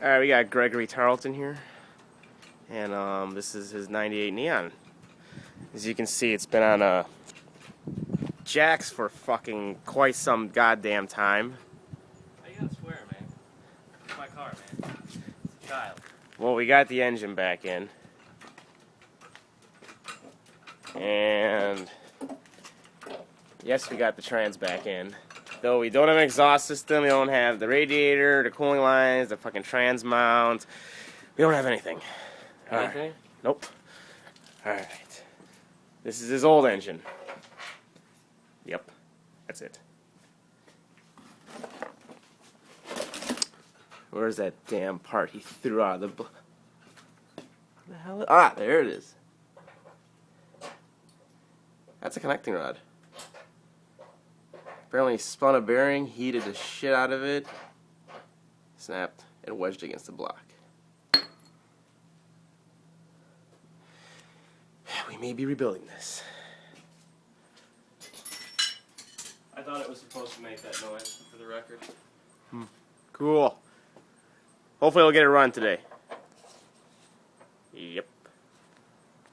Alright, we got Gregory Tarleton here, and this is his 98 Neon. As you can see, it's been on jacks for fucking quite some goddamn time. How you gonna swear, man? It's my car, man. It's a child. Well, we got the engine back in. And yes, we got the trans back in. Though we don't have an exhaust system, we don't have the radiator, the cooling lines, the fucking trans mount. We don't have anything. Anything? Right. Nope. Alright. This is his old engine. Yep. That's it. Where's that damn part he threw out of the... What the hell? Ah, there it is. That's a connecting rod. Apparently he spun a bearing, heated the shit out of it, snapped, and wedged against the block. We may be rebuilding this. I thought it was supposed to make that noise, for the record. Cool. Hopefully we'll get it run today. Yep.